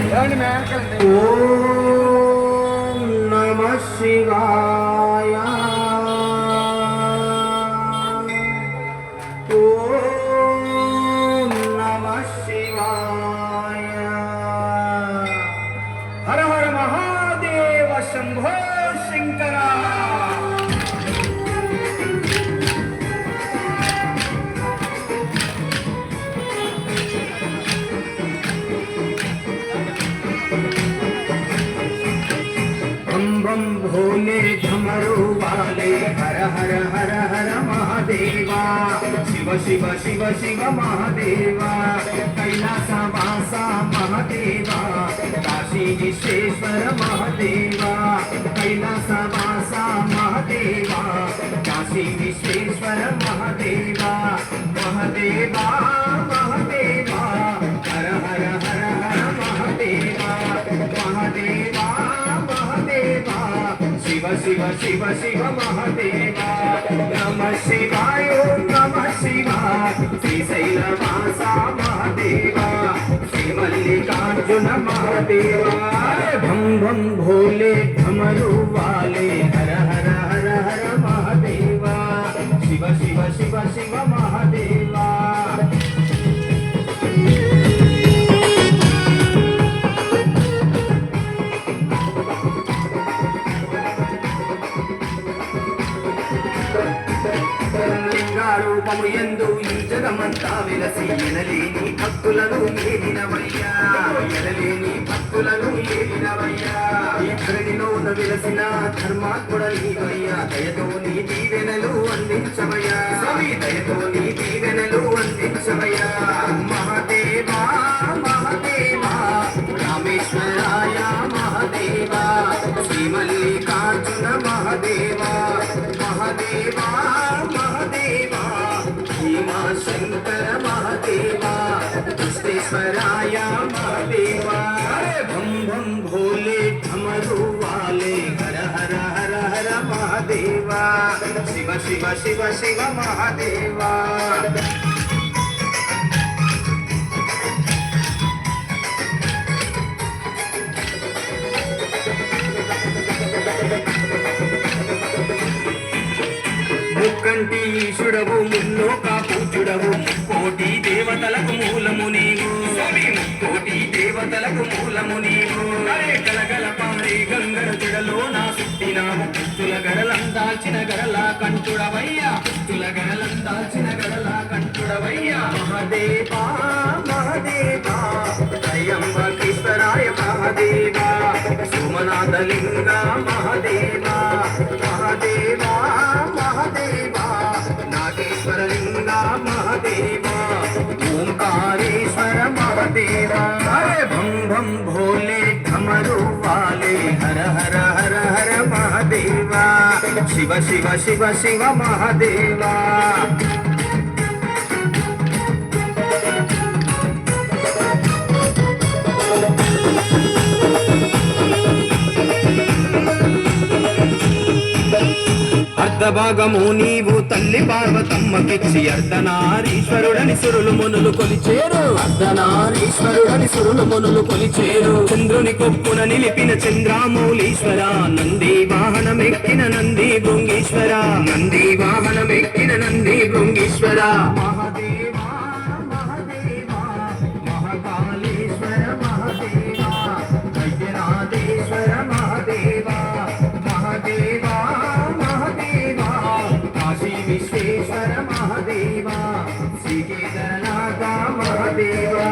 ఓం నమః శివాయ ఓం నమః శివాయ హర హర మహాదేవ శంభో శంకర बम भोले झमरू वाले हर हर हर हर महादेवा शिव शिव शिव शिव महादेवा कैलास वासा महादेवा काशी विश्वेश्वर महादेवा कैलास वासा महादेवा काशी विश्वेश्वर महादेवा महादेवा महादेवा हर हर हर हर महादेवा महादेवा शिव शिव शिव शिव महादेवा नमः शिवाय नमः शिवाय श्रीशैलवासा महादेवा श्री मल्लिकार्जुन महादेवा भम भम भोले भमरू वाले हर हर हर हर महादेवा शिव शिव शिव शिव महादेवा రూపము యందు ఈ జగమంతా వెలసి ఎనలేని భక్తులను ఏలినవయ్యా ఎనలేని భక్తులను ఏలినవయ్యా ఈ ధరణిలోన వెలసిన ధర్మాత్ముడ నీవయ్యా దయతో నీ దీవెనలు అందించవయ్యా స్వామి దయతో నీ దీవెనలు అందించవయ్యా మహాదేవా మహాదేవా రామేశ్వరాయ మహాదేవా శ్రీ మల్లికార్జున మహాదేవా మహాదేవా మహాదేవా భీమా శంకర మహాదేవా విశ్వేశ్వరాయ మహాదేవా భం భం భోలే ఢమరు వాలే హర హర హర హర మహాదేవా శివ శివ శివ శివ మహాదేవా ముక్కంటి ఈశుడవు ముల్లోక పూజుడవు కోటి దేవతలకు మూలము నీవు కోటి దేవతలకు మూలము నీవు గలగల పారే గంగర జడలో నా సుట్టినావు పుస్తుల గడలందాల్చిన గడలా కంటుడవయ్యా పుస్తుల గడలందాల్చిన గడలా కంటుడవయ్యా మహాదేవా మహాదేవా త్రయంబకేశ్వరాయ మహాదేవా సోమనాథలింగ మహాదేవా మహాదేవా మహాదేవా నాగేశ్వరలింగ మహాదేవా ఓంకారేశ్వర మహాదేవా హరే భం భం భోలే ఢమరు వాలే హర హర హర హర మహాదేవా శివ శివ శివ శివ మహాదేవా అర్ధభాగము నీవు తల్లి పార్వతమ్మకిచ్చి అర్ధనారీశ్వరుడని సురులు మునులు కొలిచేరు అర్ధనారీశ్వరుడని సురులు మునులు కొలిచేరు చంద్రుని కొప్పున నిలిపిన చంద్రామౌళీశ్వర నంది వాహనమెక్కిన నంది భృంగీశ్వర నంది వాహనమెక్కిన నంది భృంగీశ్వర మహాదేవా మహాదేవా మహాకాళేశ్వర మహాదేవా వైద్యనాథేశ్వర మహాదేవా మహాదేవా విశ్వేశ్వర మహాదేవా శ్రీ కేదారనాథ మహాదేవా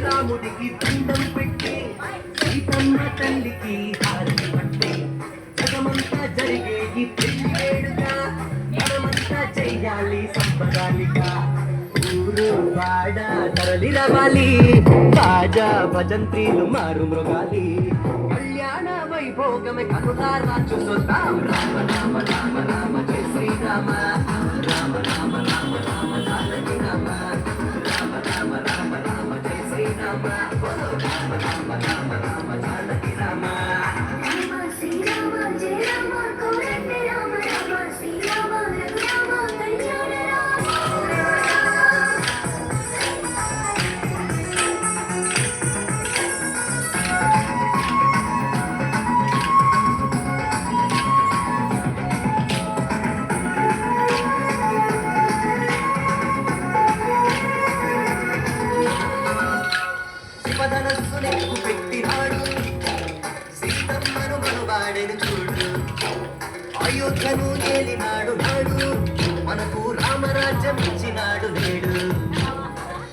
రాముడికి దండం పెట్టి సీతమ్మ తల్లికి హారతి పట్టి జగమంతా జరిగే ఈ పెళ్లి వేడుక మనమంతా చెయ్యాలి సంబరాలిగా ఊరు వాడ తరలి రవాలి బాజా భజంత్రీలు మారు మృగాలి కళ్యాణ వైభోగమే కనులారా చూసొద్దాం రామ రామ అయోధ్యను ఏలినాడు నాడు మనకు రామరాజ్యం ఇచ్చినాడు నేడు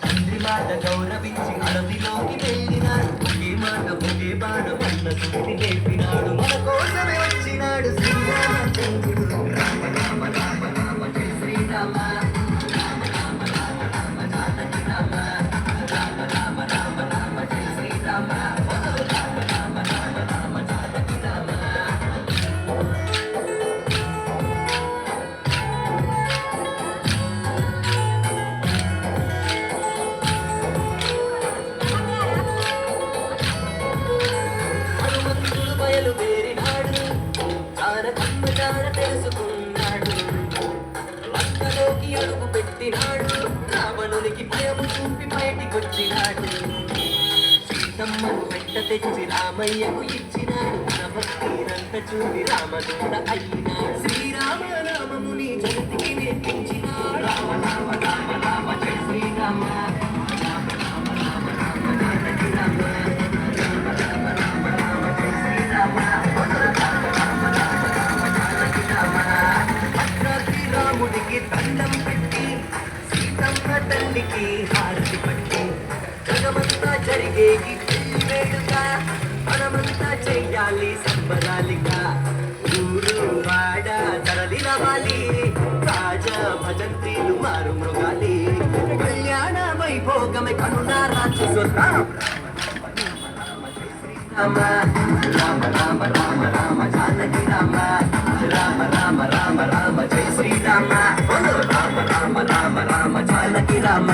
తండ్రి మాట గౌరవించి అడవిలోకి వెళ్ళినాడు ఒకే మాట ఒకే బాణం అన్న శక్తి నేర్పినాడు మన కోసమే వచ్చినాడు శ్రీరామచంద్రుడు రామ రామ రామ రామ జయ శ్రీరామ రామ రామ రామ రామ జానకి రామ రామ రామ రామ రామ జయ శ్రీరామ రామ రామ రామ రామ జానకి రామ హనుమంతుడు బయలుదేరినాడు తారకమ్మ తార తెలుసుకున్నాడు లంకలోకి అడుగు పెట్టినాడు రావణునికి భయము చూపి బయటికొచ్చినాడు సీతమ్మను వెంట తెచ్చి రామయ్యకు ఇచ్చినాడు తన భక్తినంత చూపి రామదూత అయినాడు శ్రీరామ రామముని జగతికి నేర్పించినాడు రామ రామ రామ రామ జయ శ్రీరామ రామ రామ రామ రామ జానకి రామ రామ రామ రామ రామ జయ శ్రీరామ రామ రామ రామ రామ జానకి రామ భద్రాద్రి రాముడికి దండం పెట్టి సీతమ్మ తల్లికి హారతి పట్టి జగమంతా జరిగేకి పెళ్లి వేడుక మనమంతా చెయ్యాలి సంబరాలిగా ఊరు వాడ తరలి రవాలి రాజా భజంత్రీలు మారు మృగాలి కళ్యాణ వైభోగమే కనునారా చూసొద్దాం రామ రామ రామ రామ రామ జానకి రామ రామ రామ రామ రామ జయ శ్రీరామ రామ రామ రామ రామ జానకి రామ